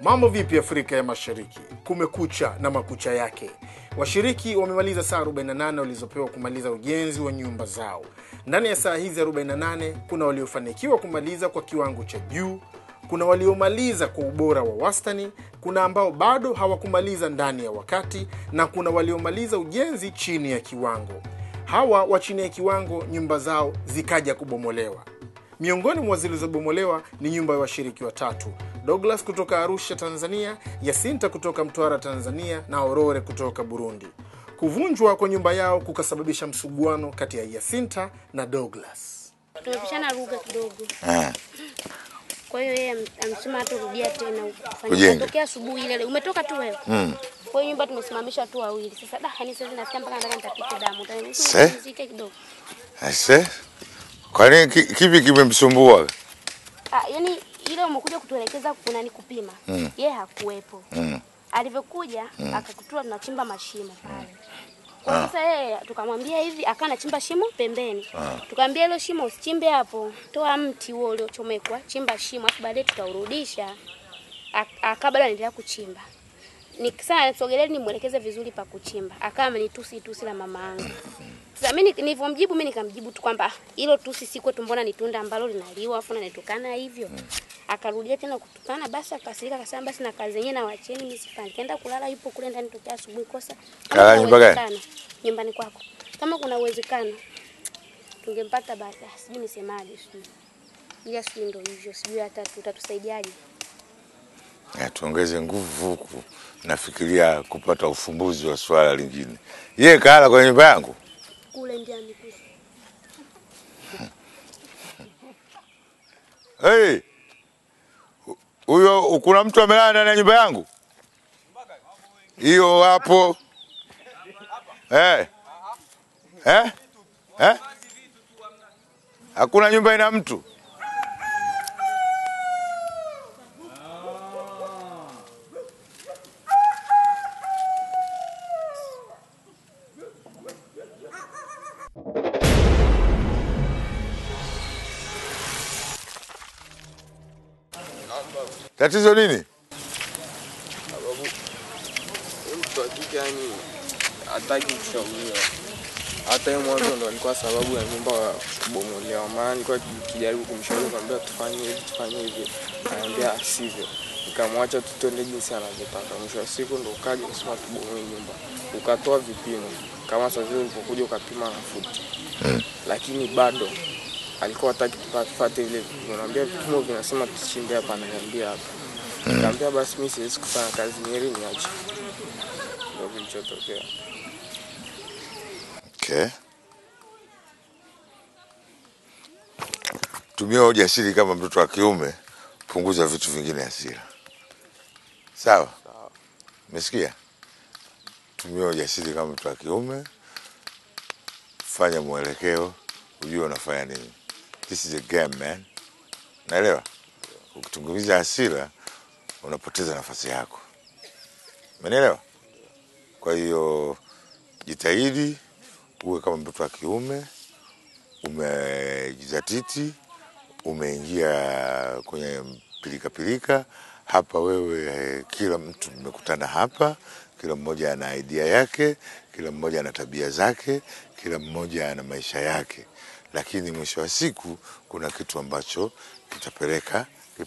Mambo vipi Afrika ya Mashariki? Kumekucha na makucha yake. Washiriki wamemaliza saa 48 walizopewa kumaliza ujenzi wa nyumba zao. Ndani ya saa hizi 48 kuna waliofanikiwa kumaliza kwa kiwango cha juu, kuna waliomaliza kwa ubora wa wastani, kuna ambao bado hawakumaliza ndani ya wakati, na kuna waliomaliza ujenzi chini ya kiwango. Hawa wa chini ya kiwango nyumba zao zikaja kubomolewa. Miongoni mwa zilizobomolewa ni nyumba ya washiriki watatu: Douglas kutoka Arusha, Tanzania, Yasinta kutoka Mtwara, Tanzania, na Aurore kutoka Burundi. Kuvunjwa kwa nyumba yao kukasababisha msuguano kati ya Yasinta na Douglas. Tumepishana lugha kidogo. Kwa hiyo yeye amesema hatarudia tena kufanya. Tokea asubuhi ile umetoka tu wewe. Kwa hiyo nyumba tumesimamisha tu wawili. Sasa yani sasa nasikia mpaka nataka nitapika damu. Mzike kidogo. Ase? Kwa nini kipi kimemsumbua? Yani ile umekuja kutuelekeza kuna ni kupima. Yeye hakuepo. Alivyokuja akakutua tunachimba mashimo pale. Kwa sasa yeye tukamwambia hivi akawa anachimba shimo pembeni. Tukamwambia hilo shimo usichimbe hapo. Toa mti huo uliochomekwa, chimba shimo afu baadaye tutaurudisha. Akabla anaendelea kuchimba. Nikisema sogelea nimuelekeze vizuri pa kuchimba. Akawa amenitusi la mamaangu. Sasa mimi nilivyomjibu mimi nikamjibu tu kwamba hilo tusi siko tumbona ni tunda ambalo linaliwa afu natukana hivyo. Akarudia tena kutukana, basi akasirika akasema basi na kazi yenyewe na wacheni mimi sifanyi. Kaenda kulala yupo kule ndani tokea asubuhi kosa. Nyumbani kwako. Kama kuna uwezekano tungempata baada. Sijui nisemaje sijui. Bila sijui ndio hivyo, sijui hata tutatusaidiaje. Tuongeze nguvu huku. Nafikiria kupata ufumbuzi wa swala lingine. Yeye kala kwenye nyumba yangu. Kule ndani kule. Hey. Huyo kuna mtu amelala ndani ya nyumba yangu? Hiyo hapo. Hakuna nyumba ina mtu. Tatizo nini? Sababu mtu akike yani hataki kushauriwa. Hata yeye mwanzo ndo alikuwa sababu ya nyumba kubomolewa. Maana nilikuwa kijaribu kumshauri kwamba tufanye hivi. Ananiambia asivyo. Nikamwacha tutende jinsi anavyotaka. Mwisho wa siku ndo ukaja kusema tubomoe nyumba. Ukatoa vipimo. Kama sasa vile ulipokuja ukapima na futi. Lakini bado alikuwa hataki tufuate ile. Ananiambia vipimo vinasema tuchimbe hapa, ananiambia hapa. Nikamwambia basi mimi siwezi kufanya kazi nyeri niache. Ndio kilichotokea. Okay. Tumia ujasiri kama mtoto wa kiume, punguza vitu vingine hasira. Sawa? Sawa. Umesikia? Tumia ujasiri kama mtoto wa kiume, fanya mwelekeo, ujue unafanya nini. This is a game, man. Naelewa? Ukitungumiza hasira unapoteza nafasi yako. Umeelewa? Kwa hiyo jitahidi uwe kama mtoto wa kiume, umejizatiti, umeingia kwenye pilika. Hapa wewe kila mtu mmekutana hapa, kila mmoja ana idea yake, kila mmoja ana tabia zake, kila mmoja ana maisha yake. Lakini mwisho wa siku kuna kitu ambacho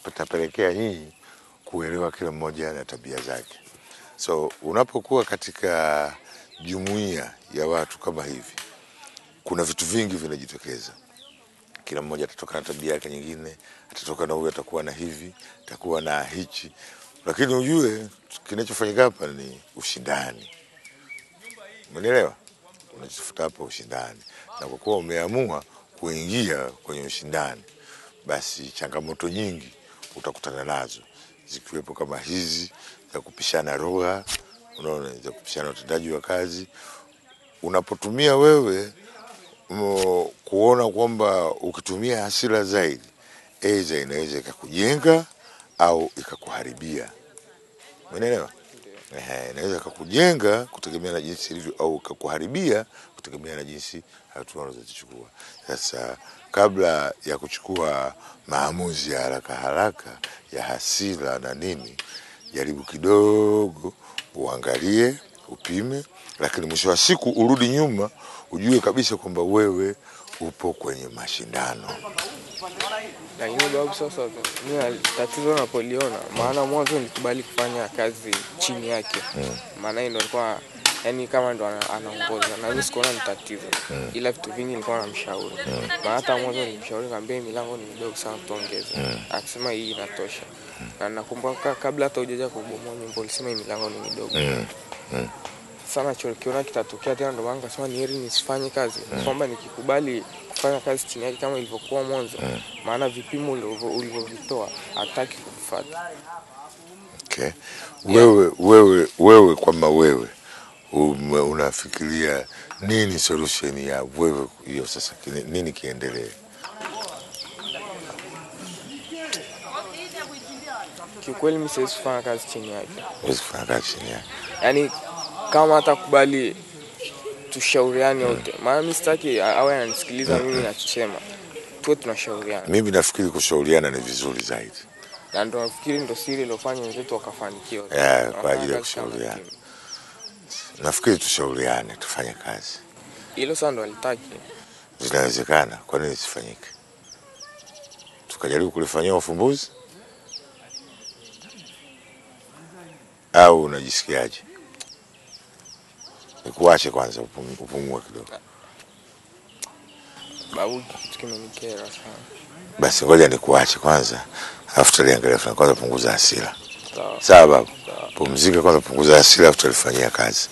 kitapelekea nyinyi kuelewa kila mmoja na tabia zake. So unapokuwa katika jumuiya ya watu kama hivi, kuna vitu vingi vinajitokeza. Kila mmoja atatoka na tabia yake nyingine, atatoka na huyu atakuwa na hivi, atakuwa na hichi. Lakini ujue kinachofanyika hapa ni ushindani. Umeelewa? Unachofuta hapa ushindani. Na kwa kuwa umeamua kuingia kwenye ushindani, basi changamoto nyingi utakutana nazo, zikiwepo kama hizi za kupishana lugha, unaona, za kupishana utendaji wa kazi. Unapotumia wewe kuona kwamba ukitumia hasira zaidi, aidha inaweza ikakujenga au ikakuharibia. Umeelewa? Inaweza kukujenga kutegemea na jinsi ilivyo, au ikakuharibia kutegemea na jinsi hatua unazozichukua. Sasa kabla ya kuchukua maamuzi ya haraka ya hasira na nini, jaribu kidogo, uangalie, upime, lakini mwisho wa siku urudi nyuma, ujue kabisa kwamba wewe upo kwenye mashindano. Lakini babu, sasa mimi tatizo napoliona, maana mwanzo nilikubali kufanya kazi chini yake. Maana yeye ndo alikuwa yani kama ndo anaongoza na mimi sikuona ni tatizo. Ila vitu vingi nilikuwa namshauri. Maana hata mwanzo nilimshauri kaambia milango ni midogo sana tuongeze. Akisema hii inatosha. Na nakumbuka kabla hata hujaja kubomoa nyumba ulisema hii milango ni midogo. Sana chokiona kitatokea tena, ndo maana nikasema ni heri nisifanye kazi. Kwamba nikikubali kufanya kazi chini yake kama ilivyokuwa mwanzo, maana vipimo ulivyovitoa hataki kufuata. Okay. Wewe kama wewe unafikiria nini solution ya wewe hiyo sasa, nini kiendelee? Kiukweli mimi siwezi kufanya kazi chini yake. Siwezi kufanya kazi chini yake. Yaani kama atakubali tushauriane wote. Maana mimi sitaki awe ananisikiliza mimi nachosema. Tuwe tunashauriana. Mimi nafikiri kushauriana ni vizuri zaidi. Na ndo nafikiri ndo siri iliyofanya wenzetu wakafanikiwa. Kwa ajili ya kushauriana. Nafikiri tushauriane, tufanye kazi. Hilo sasa ndo alitaki. Zinawezekana, kwa nini isifanyike? Tukajaribu kulifanyia ufumbuzi? Au unajisikiaje? Nikuache kwanza upumue kidogo. Babu, kitu kimenikera sana. Basi ngoja nikuache kwanza, alafu tuliangalia kwanza, punguza hasira. Sawa. Sawa babu. Pumzika kwanza, punguza hasira, alafu tulifanyia kazi.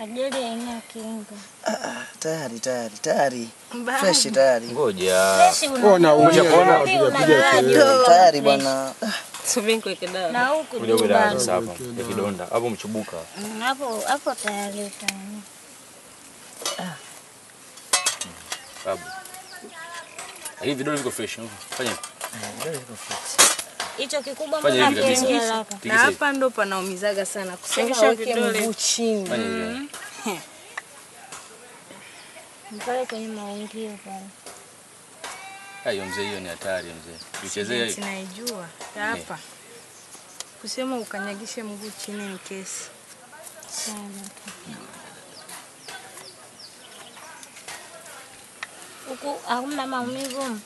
Ajali haina kinga. Tayari. Fresh tayari. Ngoja. Ona unapiga kelele. Tayari bwana. Subiri kwa kidogo. Na huku ndio bado hapa ya kidonda. Hapo mchubuka. Hapo tayari tayari. Babu. Hivi vidole viko fresh. Fanya. Vidole viko fresh. Hicho kikubwa mbona hakiingia haraka. Na hapa ndo panaumizaga sana. Kusengesha vidole chini. Fanya hivi. Mpaka kwenye maungio pale. Hayo mzee, hiyo ni hatari mzee. Usichezee hiyo. Sinaijua. Hapa. Kusema ukanyagishe mguu chini ni kesi. Sawa. Huku hamna maumivu.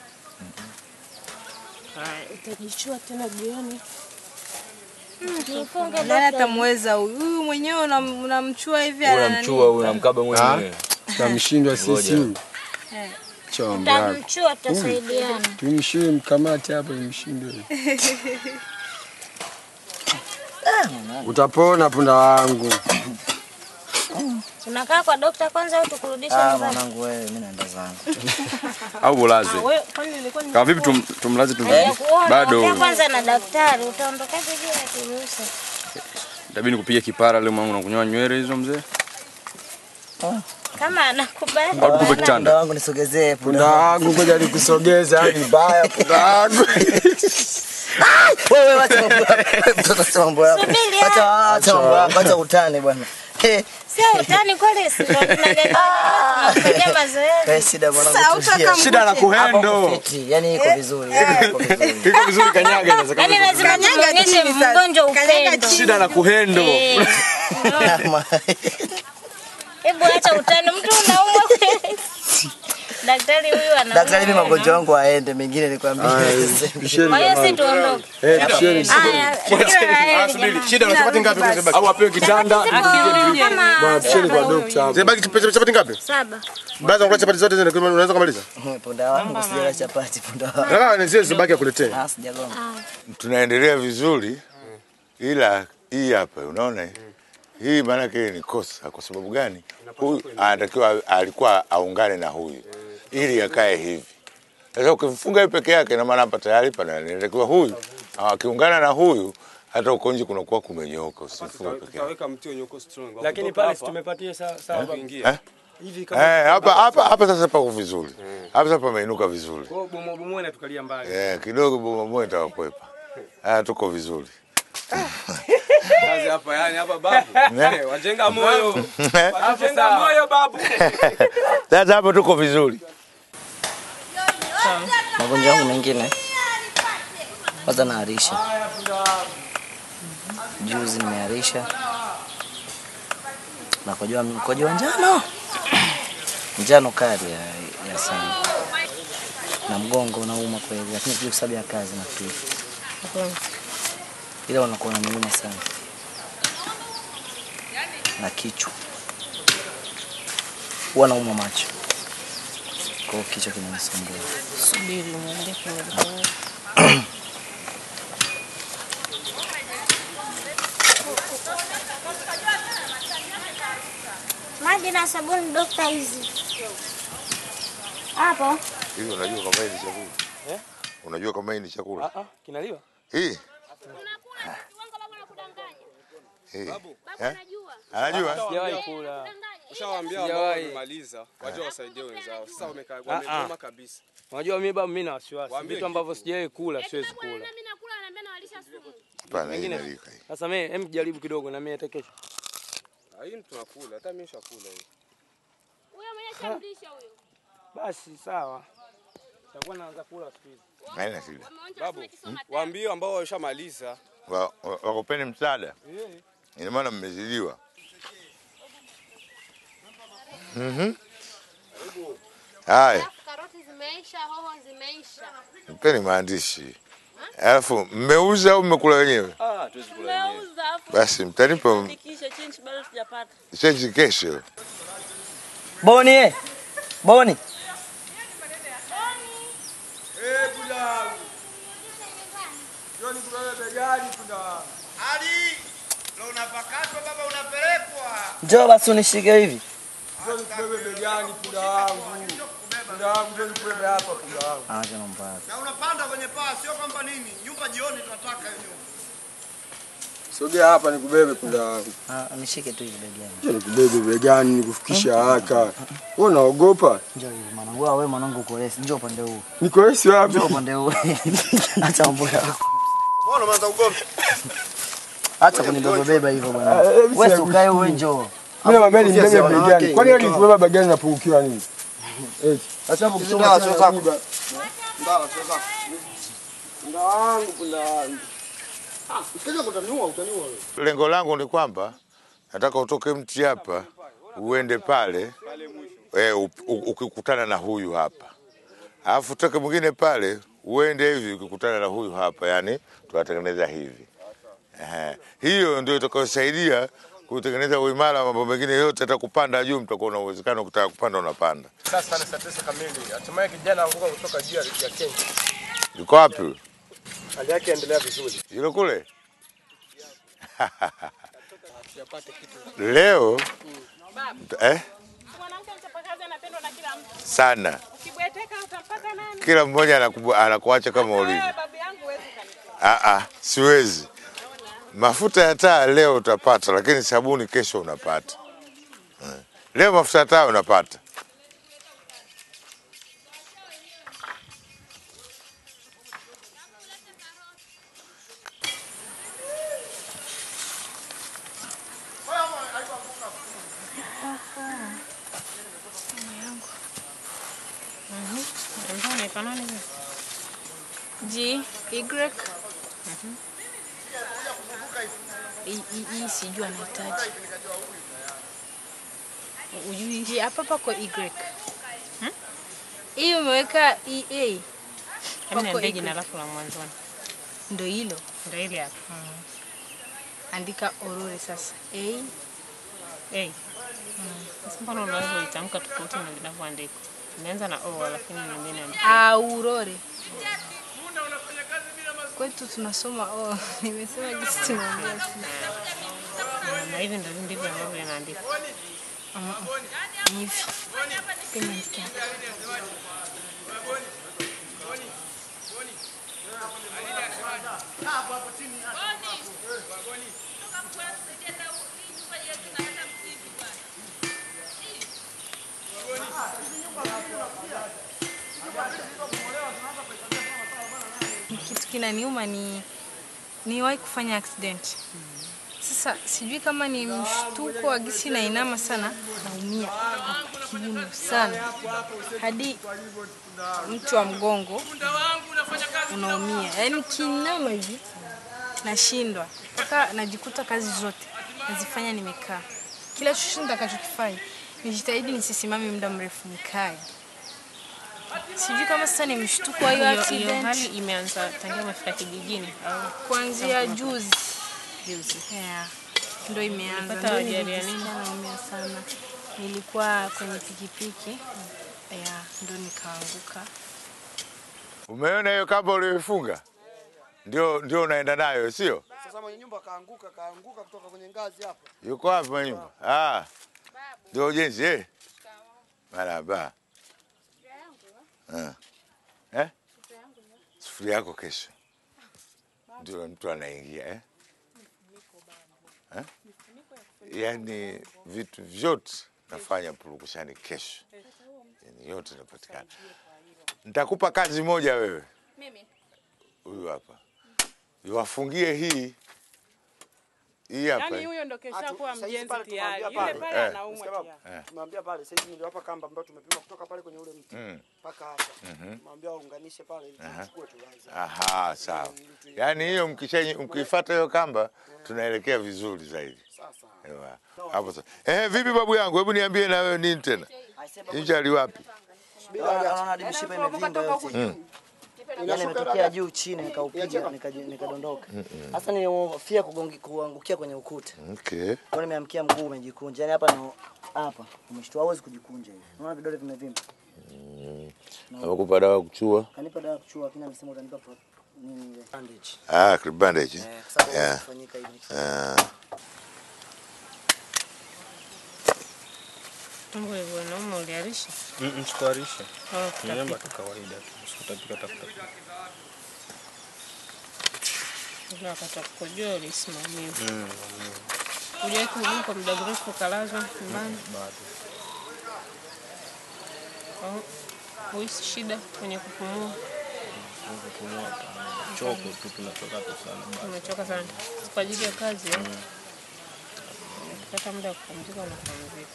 Utajichua tena jioni. Nifunge Nani atamweza huyu mwenyewe unamchua hivi Unamchua unamkaba mwenyewe. Tutamshindwa sisi. Chomba. Tutamchua, tutasaidiana. Tumshie mkamate hapo imshindwe. Utapona punda wangu. Tunakaa kwa daktari kwanza au tukurudisha nyumbani? Mwanangu wewe, mimi naenda zangu. Au ulaze. Kama vipi tumlaze bado. Kwanza na daktari utaondokaje bila kuruhusa? Itabidi kupiga kipara leo mwanangu na kunyoa nywele hizo mzee. Kama anakubali. Au tukupe kitanda. Punda wangu nisogezee Punda wangu ngoja nikusogeze, ni mbaya punda wangu. Wewe wacha mambo yako. Acha mambo yako, acha utani bwana. Sio utani kweli, sio tunafanya mazoezi. Shida bwana. Shida la kuhendo. Yaani iko vizuri. Iko vizuri kanyaga sasa. Yaani lazima tuonyeshe mgonjwa upendo. Shida la kuhendo. Hebu acha utani, mtu unaumwa kweli. Daktari huyu ana. Daktari mimi magonjwa yangu aende, mengine nikwambie. Kwa hiyo si tuondoke. Haya. Subiri. Shida unachapati ngapi kwa Zebaki? Au apewe kitanda. Bwana pisheni kwa daktari. Zebaki chapati ngapi? 7. Baada ya chapati zote zile unaweza kumaliza? Punda wangu sijala chapati punda wangu. Nataka nizie Zebaki akuletee. Sijagonga. Tunaendelea vizuri, ila hii hapa unaona hii maana yake ni kosa. Kwa sababu gani? Huyu anatakiwa alikuwa aungane na huyu ili akae hivi. Sasa ukimfunga yeye peke yake na maana hapa tayari panatakiwa huyu akiungana na huyu, hata uko nje kunakuwa kumenyooka. Usifunge peke yake. Tutaweka mtio nyoko strong. Lakini pale tumepatia sawa kuingia. Hivi kama hapa sasa pako vizuri. Hapa sasa pameinuka vizuri. Kwa bomoa na tukalia mbali. Kidogo bomoa itakwepa. Tuko vizuri. Kazi hapa yani hapa babu. Wajenga moyo. Wajenga moyo babu. Sasa hapa tuko vizuri. Magonjwa yangu mengine kwanza naarisha. Juzi nimearisha. Na kujua njano. Njano kali ya sana. Na mgongo unauma kweli, lakini kwa sababu ya kazi na kitu. Ila unakuwa unaniuma sana. Na kichwa. Huwa nauma macho. Kwa kichwa kinanisumbua. Subiri niende kwa daktari. Maji na sabuni dokta hizi. Hapo. Hivi unajua kama hii ni chakula? Unajua kama hii ni chakula? Kinaliwa? Hii. Babu anajua. Anajua? Sijawahi kula. Ushawaambia wao wamemaliza, wajua wasaidie wenzao. Sasa wamekoma kabisa. Unajua mimi babu mimi na wasiwasi. Vitu ambavyo sijawahi kula siwezi kula. Mimi nakula na mbona walisha sumu. Hapana, hii inalika hii. Sasa mimi jaribu kidogo na mimi hata kesho. Hii tunakula, hata mimi nishakula hii. Huyo mwenye shamlisha huyo. Basi sawa. Takuwa naanza kula siku hizi. Haina shida. Babu, waambie ambao washamaliza. Wakupeni msaada. Ina maana mmezidiwa. Haya. Karoti zimeisha, hoho zimeisha. Mpeni maandishi. Alafu mmeuza au mmekula wenyewe? Tuwezi kula wenyewe. Basi mtanipa Change bado sijapata. change kesho. Boni Boni. Buda. Joni kubebe begani buda. Ali, leo unapakatwa baba unapelekwa. Njoo basi unishike hivi. Joni kubebe begani buda wangu. Buda wangu joni kubebe hapa buda wangu. Acha nampata. Na unapanda kwenye paa, sio kwamba nini? Nyumba jioni tunataka hiyo nyumba. Sogea hapa nikubebe buda wangu. Nishike tu hivi begani. Joni kubebe begani nikufikisha haraka. Wewe unaogopa? Njoo hivi mwanangu, wewe mwanangu uko resi. Njoo upande huu. Niko resi wapi? Njoo upande huu. Acha mambo yako. Mbona unaanza ugomvi? Acha kunibeba hivyo bwana. Wewe ukae wewe njoo. Mimi mabeni mbebe begani. Kwani wewe nikubeba begani napungukiwa nini? Acha hapo kutoka Ndawa sio zako. Ndawa wangu kuna wangu. Ukija utaniua wewe. Lengo langu ni kwamba nataka utoke mti hapa uende pale ukikutana na huyu hapa. Alafu utoke mwingine pale uende hivi ukikutana na huyu hapa, yani tunatengeneza hivi. Hiyo ndio itakayosaidia kutengeneza uimara wa mambo mengine yote. Hata kupanda juu mtakuwa na uwezekano kutaka kupanda unapanda. Sasa ni saa 9 kamili. Hatimaye kijana anguka kutoka juu ya Kenya. Yuko wapi? Hali yake endelea vizuri. Yule kule. Leo Mwanamke mchapakazi anapendwa na kila mtu. sana. Ukibweteka utampata nani? Kila mmoja anakuacha kama ulivyo. Babu yangu huwezi kanitoa. Siwezi. Mafuta ya taa leo utapata, lakini sabuni kesho unapata. Leo mafuta ya taa unapata. Y. Hii sijui anahitaji. Ujui hapa pako Y. Hii umeweka EA. Niambie jina lako la mwanzoni. Ndio hilo. Ndio ile hapo. Andika Aurore sasa. A. Sasa mbona unaweza kuitamka tofauti na linavyoandikwa? Imeanza na O lakini nyingine inaandika Aurore. Kwetu tunasoma O. Nimesema jinsi tunaongea. na hivi ndivyo ambavyo inaandikwa. Hivi. Nimeandika. Kitu kinaniuma niwahi kufanya accident. Sasa sijui kama ni mshtuko wa gisi na inama sana, naumia kiuno sana. Hadi mtu wa mgongo unaumia. Yaani kinama hivi nashindwa. Mpaka najikuta kazi zote nazifanya nimekaa. Kila chochote nitakachokifanya nijitahidi nisisimame muda mrefu nikae. Sijui kama sasa ni mshtuko wa hiyo accident. Hiyo hali imeanza tangia umefika kijijini au kuanzia juzi? Yeah. Ndio imeanza. Ndio ajali ya nini? Naumia sana. Nilikuwa kwenye pikipiki. Ndio nikaanguka. Umeona hiyo kamba uliyofunga? Ndio unaenda nayo, sio? Sasa mwenye nyumba kaanguka kutoka kwenye ngazi hapo. Yuko wapi mwenye nyumba? Ndio ujenzi Marhaba. Sufuria yako kesho. Ndio mtu anaingia Yaani vitu vyote nafanya purukushani kesho. Yaani yote inapatikana. Nitakupa kazi moja wewe. Mimi. Huyu hapa. Iwafungie hii hapa. Yaani huyo ndo kesha kuwa mjenzi tayari. Yule pale anaumwa tayari. Tumwambia pale sasa hivi ndio hapa kamba ambayo tumepima kutoka pale kwenye ule mti mpaka hapa. Tumwambia waunganishe pale ili tuchukue tuanze. Sawa. Yaani hiyo mkifuata hiyo kamba tunaelekea vizuri zaidi. Sasa. Hapo sasa. Vipi babu yangu? Hebu niambie na wewe nini tena? Inja ali wapi? Naona hadi mishipa imevimba yote. Yaani imetokea juu chini nikaupiga nikadondoka. Sasa nilihofia kuangukia kwenye ukuta. Okay. Kwa nimeamkia mguu umejikunja. Yaani hapa umeshtua, hauwezi kujikunja hivi. Unaona vidole vimevimba. Nakupa dawa kuchua. Kanipa dawa kuchua, kina msemo utanipa nini ile bandage. Clip bandage. Kufanyika hivi. Mungu hivyo nauma uliarisha? Sikuarisha. Niamba tu kawaida tu. Sikutapika tafuta. Ndio akatakujoa ulisimamia. Uje kudumu kwa muda mrefu kalazwa nyumbani? Bado. Huisi shida kwenye kupumua? Kupumua choko tu tunachoka sana bado. Tumechoka sana. Kwa ajili ya kazi Ukipata muda wa kupumzika na kupumzika.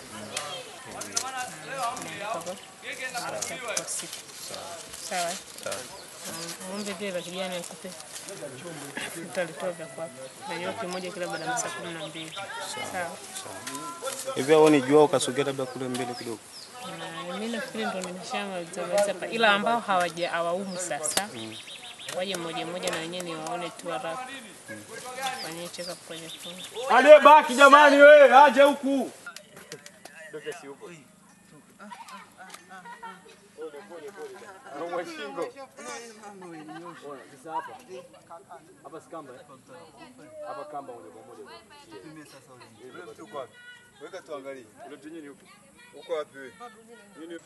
Sawa. Ng'ombe vile la kijani akupe. Utalitoa vya kwako. Na kimoja kila baada ya saa 12. Sawa. Hivi hao ni jua ukasogea labda kule mbele kidogo. Mimi nafikiri ndo nimeshamaliza hapa. Ila ambao hawaumu sasa. Waje mmoja na wenyewe ni waone tu haraka. Fanye check up kwenye phone. Ale baki jamani wewe, aje huku. Ndoke si huko. Pole. Shingo. Sasa hapa. Hapa sikamba. Hapa kamba moja kwa moja. Tumie sasa ule. Ule mtu uko wapi? Weka tuangalie. Ule mtu nyinyi huko. Uko wapi wewe? Nini?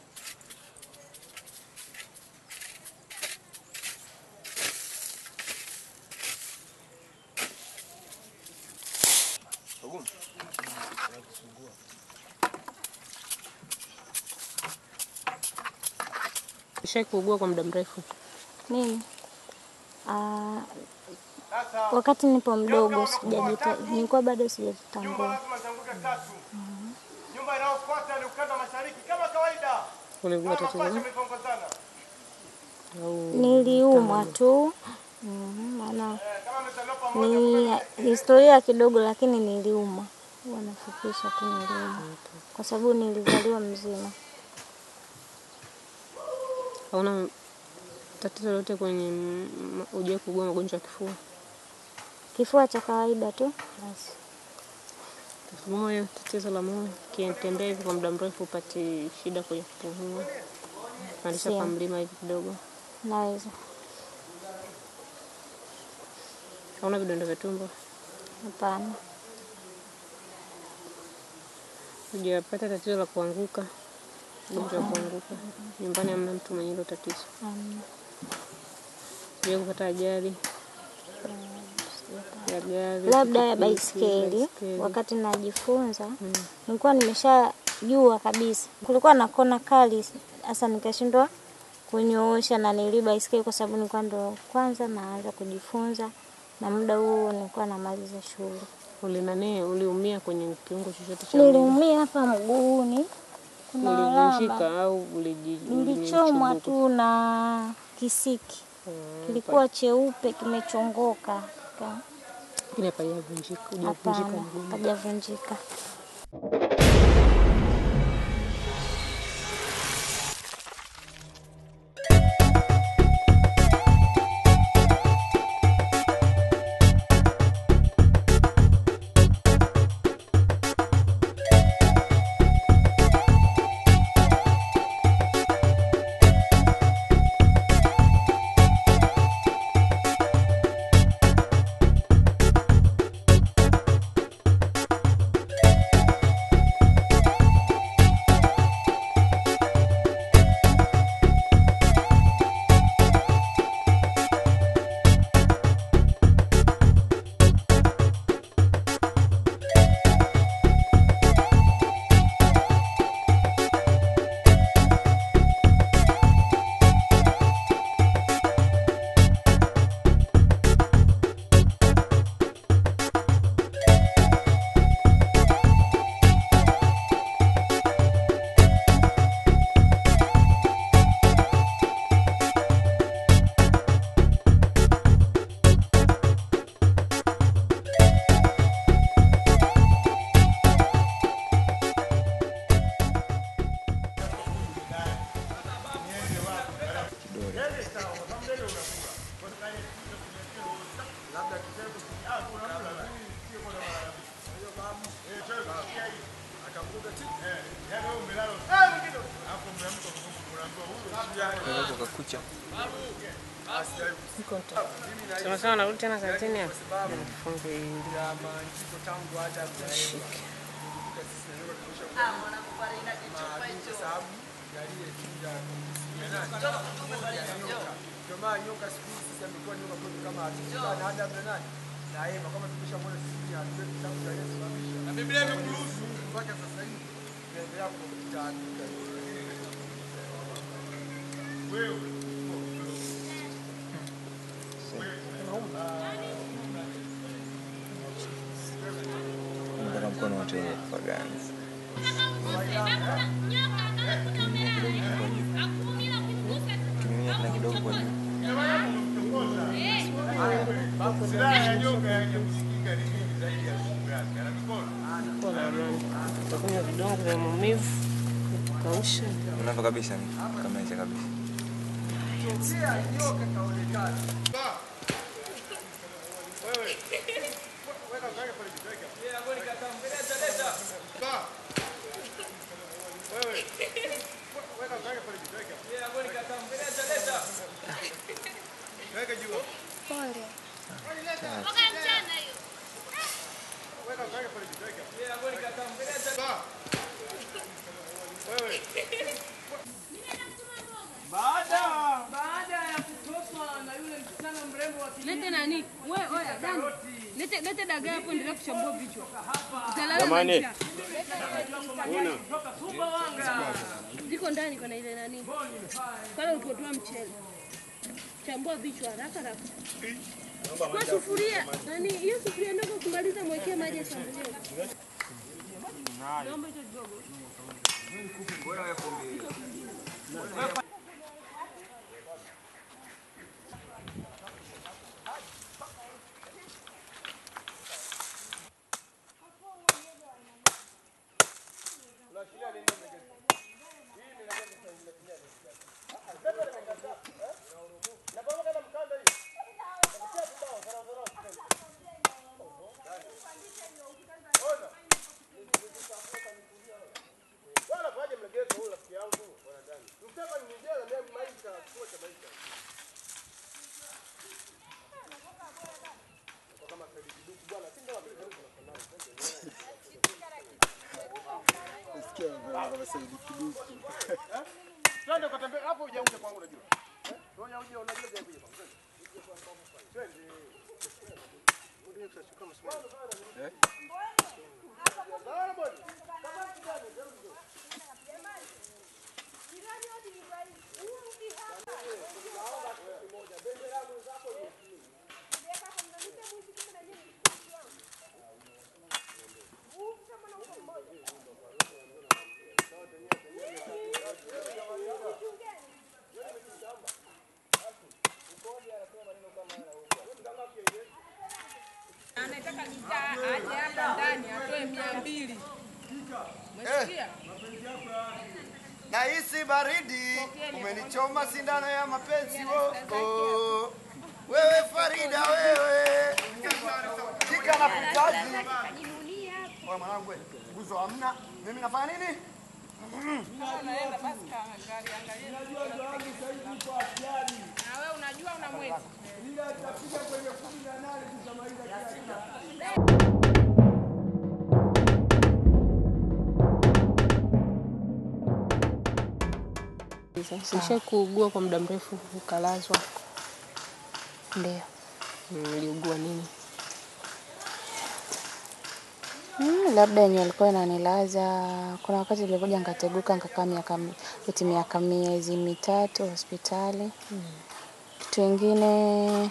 Ushawahi kuugua kwa muda mrefu? Mimi wakati nipo mdogo nilikuwa bado sijajitambua. Nyumba inayofuata ni ukanda mashariki kama kawaida. Uliugua tatizo gani? Niliumwa tu. Maana ni historia kidogo lakini niliumwa. Wanafikisha tu niliumwa. Kwa sababu nilizaliwa mzima. Hauna tatizo lolote kwenye uje kugua magonjwa ya kifua? Kifua cha kawaida tu basi. Moyo, tatizo la moyo, kitembea hivi kwa muda mrefu upati shida kwenye kupumua. Pandisha kwa mlima hivi kidogo. Naweza. Hauna vidonda vya tumbo? Hapana. Hujapata tatizo la kuanguka? Ugonjwa wa kuanguka? Nyumbani hamna mtu mwenye hilo tatizo? Hamna. Je, kupata ajali? Labda ya baiskeli. Wakati najifunza nilikuwa nimeshajua kabisa. Kulikuwa na kona kali, hasa nikashindwa kunyoosha na nili baiskeli kwa sababu nilikuwa ndo kwanza naanza kujifunza na muda huo nilikuwa namaliza shule. Uliumia kwenye kiungo chochote cha mwili? Niliumia hapa mguuni. Ulivunjika au nilichomwa tu na kisiki. Kilikuwa cheupe kimechongoka. Kile hajavunjika, hujavunjika mguu? Hajavunjika. Sasa narudi tena kazini hapo. Nifunge Mpaka mkono wote unafaganza. Kimimia tena kidogo kwa juu. Silaha ya nyoka yenye msikika ni nyingi zaidi ya shukrani. Utakunywa vidongo vya maumivu, kausha. Unava kabisa kama hizo kabisa. Nyoka kaonekana. Wewe. Weka kaka pale kidogo. Yeye ngoni katambeleza leta. Wewe. Weka kaka pale kidogo. Yeye ngoni katambeleza leta. Weka juu. Pole. Oga mchana hiyo. Weka kaka pale kidogo. Yeye ngoni katambeleza. Wewe. Baada ya kutoswa na yule msichana mrembo wa Lete nani? Wewe oya dani. Lete dagaa hapo ndio kuchambua vichwa. Utalala Jamani. na ziko ndani kuna ile nani? Pale ulipotoa mchele. Chambua vichwa haraka haraka. Kwa sufuria. Nani hiyo sufuria ndogo kumaliza mwekee maji ya sufuria. Naomba hicho kidogo. Hii Saidi kiduku. Twende ukatembea hapo uje uje kwangu unajua. Ngoja uje unajua je uje kwangu. Twende. Uje tutashuka msumari. Anataka gitaa aje hapa ndani atoe 200. Umesikia? Nahisi baridi, umenichoma sindano ya mapenzi wako. Wewe Farida wewe. Kika na kutaji. Wewe mwanangu, nguzo hamna. Mimi nafanya nini? Naenda basi kaangalia angalia. Na wewe unajua una mwezi. Ila tutapiga kwenye 18 tutamaliza kila. Nisha kuugua kwa muda mrefu ukalazwa. Ndio. Uliugua nini? Labda yenye alikuwa inanilaza. Kuna wakati nilikuja nikateguka nikakaa miaka miezi 3 hospitali. Kitu kingine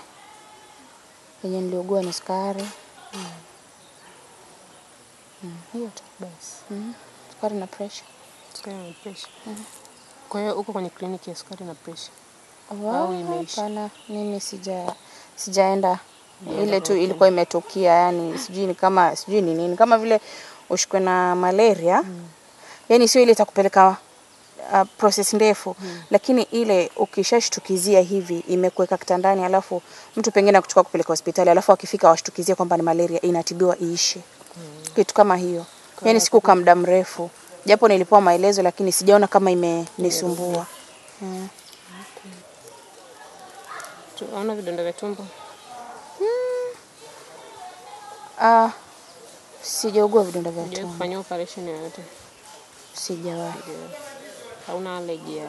yenye niliugua ni sukari. Hiyo tu basi. Sukari na pressure. Sukari na pressure. Kwa hiyo uko kwenye kliniki ya sukari na pressure? Au imeisha? Hapana, mimi sijaenda. Ile tu ilikuwa imetokea, yani sijui ni nini, kama vile ushikwe na malaria. Yani sio ile itakupeleka process ndefu, lakini ile ukishashtukizia hivi imekuweka kitandani, alafu mtu pengine akuchukua kupeleka hospitali, alafu akifika washtukizie kwamba ni malaria, inatibiwa iishe. Kitu kama hiyo. Yani sikukaa muda mrefu. Japo nilipewa maelezo lakini sijaona kama imenisumbua. Unaona vidonda vya tumbo? Sijaugua vidonda vya tumbo. Hujawahi kufanya operation yoyote? Sijawahi. Hauna allergy ya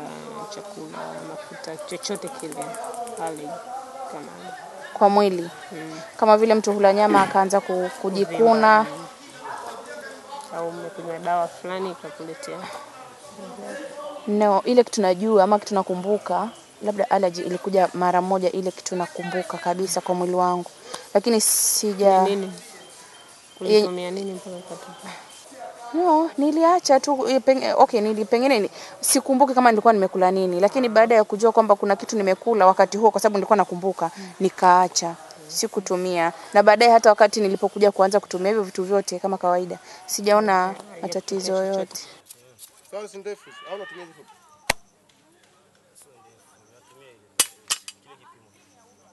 chakula, mafuta, chochote kile? Allergy kama kwa mwili? Kama vile mtu hula nyama akaanza kujikuna au umekunywa dawa fulani ikakuletea? No, ile kitu najua ama kitu nakumbuka, labda allergy ilikuja mara moja, ile kitu nakumbuka kabisa kwa mwili wangu. Lakini sija nini? Ulitumia nini mpaka ukatoka? No, niliacha tu pengine sikumbuki kama nilikuwa nimekula nini, lakini baada ya kujua kwamba kuna kitu nimekula wakati huo, kwa sababu nilikuwa nakumbuka, nikaacha. Sikutumia. Na baadaye hata wakati nilipokuja kuanza kutumia hivyo vitu vyote kama kawaida, sijaona matatizo yoyote. Sawa, si ndefu au unatumia hizo?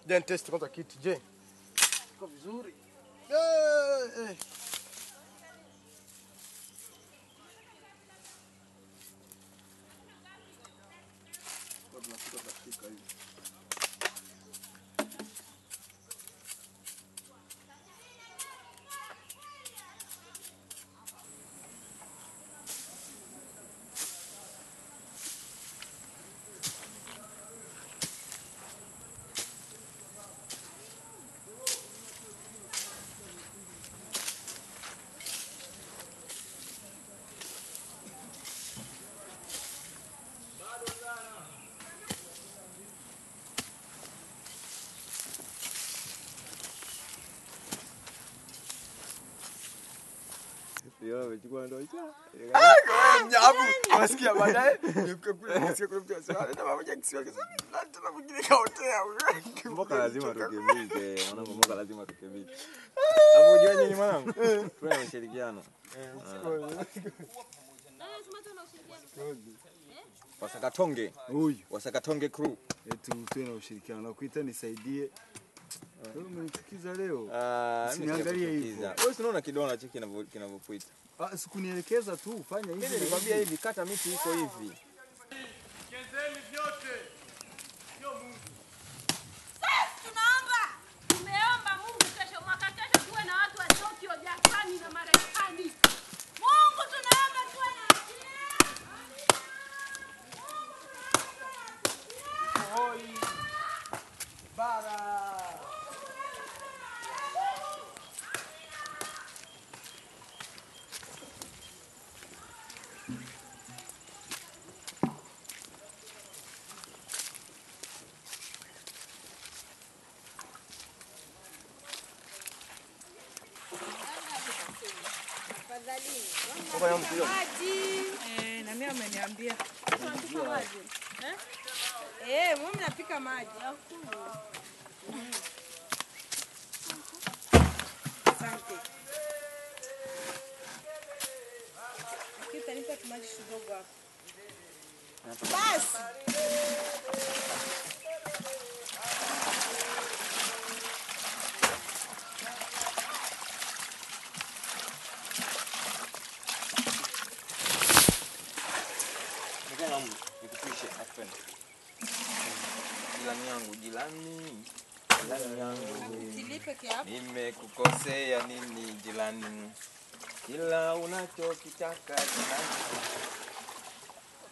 Then test kwanza kiti. Je, iko vizuri? Yo, umechukua ndo hicho. Mjabu, unasikia baadaye? Nikakula nasikia kuna mtu anasema, "Nenda pamoja kisiwa kizuri." Na tena mwingine kaotea. Mboka lazima tukimbize, mwanangu mboka lazima tukimbize. Hapo unajua nini mwanangu? Tuna ushirikiano. Wasakatonge. Huyu, Wasakatonge crew. Eti mtu na ushirikiano na kuita nisaidie. Wewe umenichukiza leo. Usiniangalie hivyo. Wewe unaona kidona cheki kinavyokuita. Sikunielekeza tu fanya hivi. Mimi nilikwambia hivi, kata miti iko hivi. Kezeni vyote. Sio Mungu. Sasa tumeomba Mungu kesho, mwaka kesho tuwe na watu wa Tokyo, Japani na Marekani. Mungu tunaomba tuwe na Maji. Na mimi ameniambia. Tunapika maji. Mimi napika maji. Asante. Kitanipa tumaji kidogo hapo. Basi. Jirani yangu, nimekukosea nini jirani? Kila unachokitaka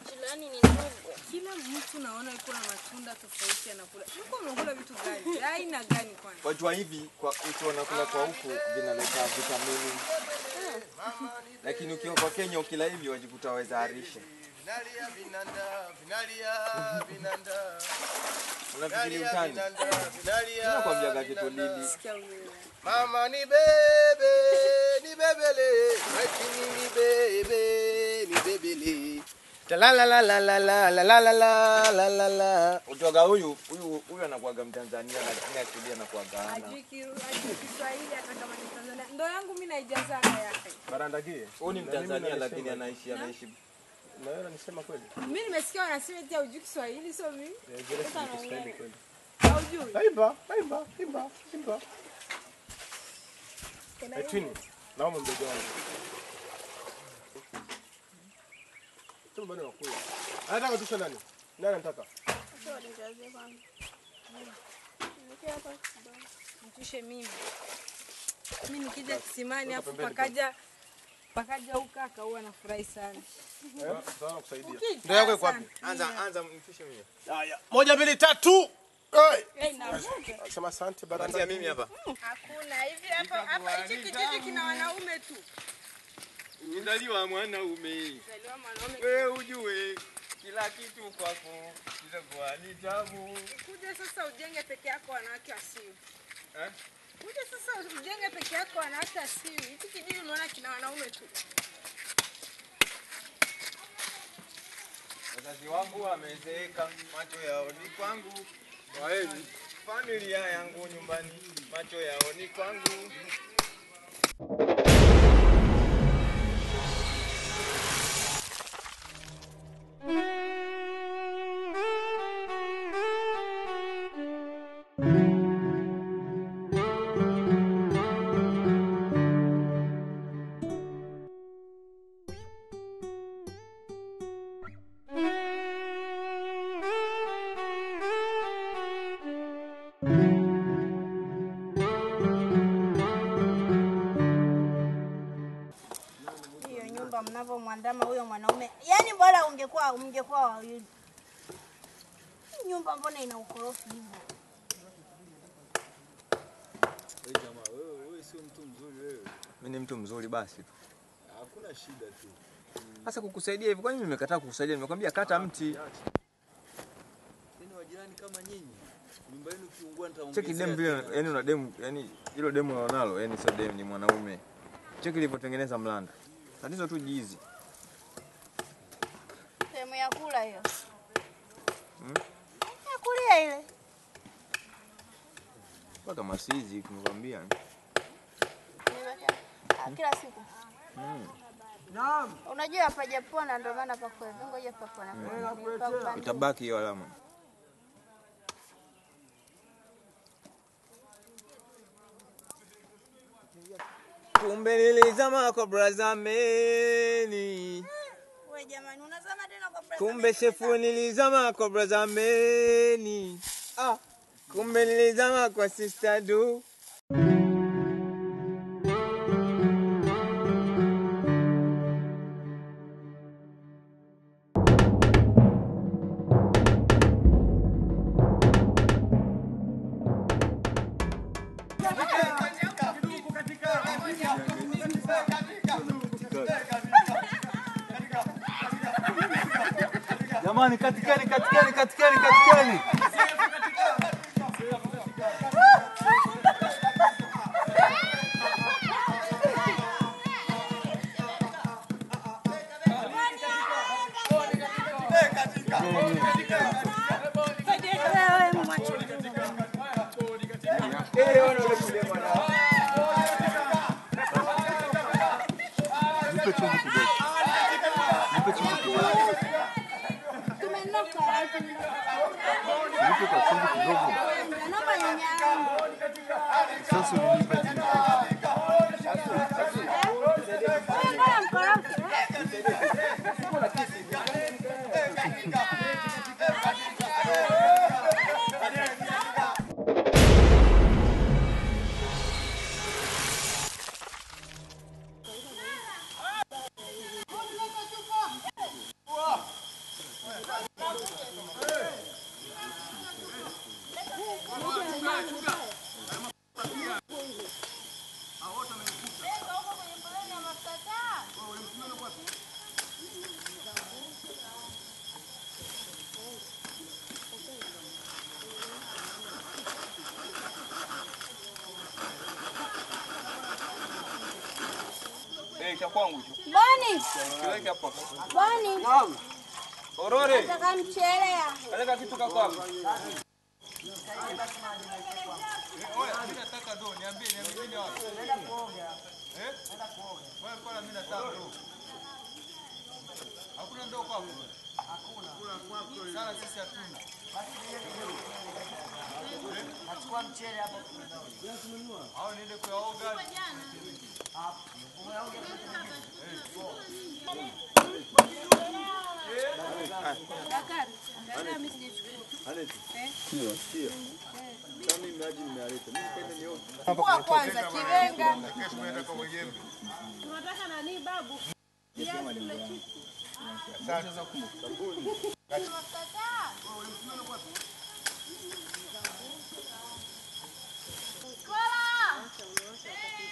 Jirani ni ndogo. Kila mtu naona yuko na matunda tofauti anakula. Yuko unakula vitu gani? Aina gani kwani? wajua hivi kwa ukiona kula kwa huku vinaleta vitamini. Lakini ukiwa kwa Kenya ukila hivi wajikuta waweza harisha. Vinanda. Unafikiri utani? Nakwambia gaketo lili. Mama ni bebe, ni bebele, lakini ni bebe, ni bebele. La la la la la la la la la la la la. Utoga huyu anakuaga Mtanzania lakini akili anakuaga ana. Ajui Kiswahili hata kama ni Tanzania. Ndo yangu mimi naijaza yake. Baranda kie. Huyu ni Mtanzania lakini anaishi. Na wewe unisema kweli? Mimi nimesikia wanasema eti hujui Kiswahili sio mimi. Kiswahili kweli. Haujui? Imba. Twini, naomba mdogo wangu. Tumo bado nakula. Anataka tusha nani? Nani anataka? Mtushe mimi. Mimi nikija kisimani afu pakaja ukaka huwa nafurahi sana. Sawa kusaidia. Ndio yako iko wapi? Anza mtushe mimi. Haya. 1 2 3. Sema asante Baranda. Mimi hapa. Hakuna hivi hapa hichi kijiji kina wanaume tu. Unadaliwa mwanaume. Wewe ujue kila kitu kwako kitakuwa ni tabu. Kuja sasa ujenge peke yako wanawake wasiwe. Kuja sasa ujenge peke yako wanawake wasiwe. Hichi kijiji unaona kina wanaume tu. Wazazi wangu wamezeeka, macho yao ni kwangu. Kwaheri. Familia yangu nyumbani, macho yao ni kwangu. Mnavyomwandama huyo mwanaume. Yaani bora ungekuwa wawili. Nyumba mbona ina ukorofi hivyo? Wewe sio mtu mzuri wewe. Mimi ni mtu mzuri basi. Hakuna shida tu. Sasa kukusaidia hivi, kwani mimi nimekataa kukusaidia? Nimekwambia kata mti. Yaani wajirani kama nyinyi. Nyumba yenu kiungua nitaongezea. Cheki demu vile, yani una demu, yani hilo demu unalonalo, yani sio demu, ni mwanaume. Cheki ilivyotengeneza mlanda. Tatizo tu jizi. Sehemu ya kula hiyo. Ya kulia ile. Kwa kama sizi nikwambia. Kila siku. Naam. Unajua hapa Japona ndio maana pa kwa ngoja pa kwa. Itabaki hiyo alama. Kumbe nilizama kwa brazameni. Wewe jamani unazama tena kwa brazameni. Kumbe shefu nilizama kwa brazameni. Kumbe nilizama kwa sister du. Jamani katikani. Cha kwangu hicho. Boni. Kiweke hapo. Boni. Naam. Orore. Nataka mchele ya. Kaleka kitu kwa kwako. Oya, mimi nataka ndo niambie mimi wapi? Nenda kuoga. Nenda kuoga. Wewe kwa mimi nataka ndo. Hakuna ndo kwako. Hakuna. Kwako. Sana sisi hatuna. Nachukua mchele hapo. Au niende kuoga. Kwa kwanza kivenga. Tunataka nani babu?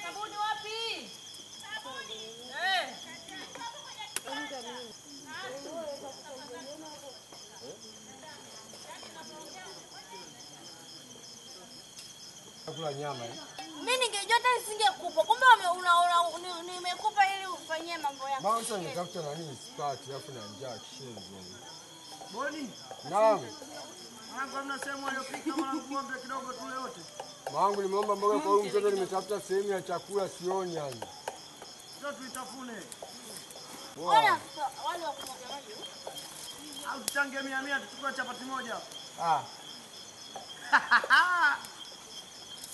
Sabuni wapi? Kula nyama. Mimi ningejua hata nisingekupa. Kumbe nimekupa ili ufanyie mambo yako. Mama sasa nitafuta nani spati hapo na njaa kishenzi. Boni. Naam. Mwanangu hamna sehemu aliyopika mwanangu ng'ombe kidogo tule wote. Mwanangu nimeomba mboga kwa huyu mtoto nimetafuta sehemu ya chakula sioni yani. Sio tuitafune. Bwana, wale wakumoja waje. Au tuchange 100 tuchukue chapati moja. Ah.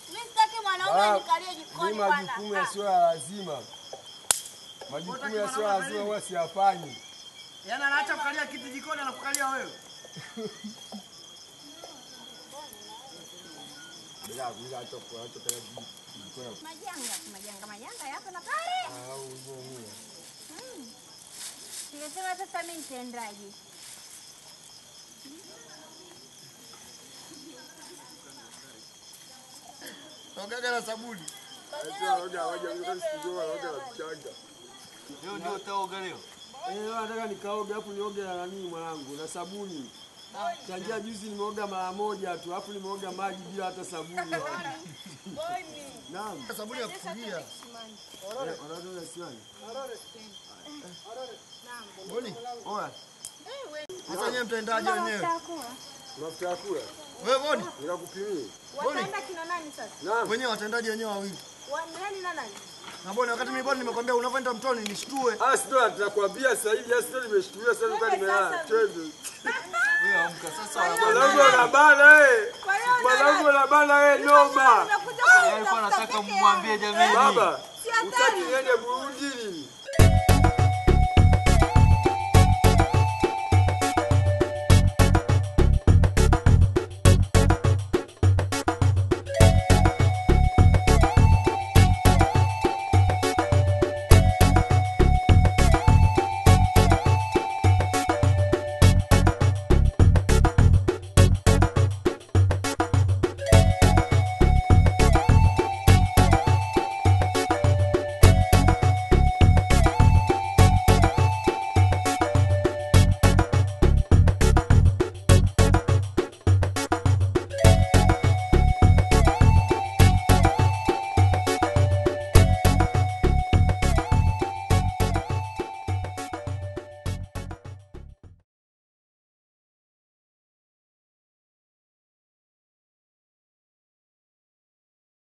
Mimi sitaki mwanaume nikalie jikoni bwana. Majukumu yasiyo ya lazima. Majukumu yasiyo ya lazima huwa siyafanyi. Yaani anaacha kukalia kiti jikoni anakukalia wewe. Bila acha kwa jikoni. Majanga hapa na pale. Au hivyo mimi. Nimesema sasa mimi nitaendaje? Ogaga na sabuni. Leo ndio utaoga leo. Nataka nikaoge hapo nioge na nani mwanangu na sabuni. Tangia juzi nimeoga mara moja tu, hapo nimeoga maji bila hata sabuni. Naam. Sabuni ya kufulia. Orore siwani. Boni. Oya. Sasa nyewe mtaendaje wenyewe? Mafuta ya kula. Wewe Boni? Nikakupimia. Wataenda kina nani sasa? Naam. Wenyewe watendaje wenyewe wawili? Nani na nani? Na Boni wakati mimi Boni nimekwambia unavyoenda mtoni nishtue. Sio atakwambia sasa hivi, sasa nimeshtulia sasa ndo nimelala. Twende. Wewe amka sasa. Mwanangu na bana Mwanangu na bana noma. Alikuwa anataka mmwambie jamani. Baba, utaki niende Burundi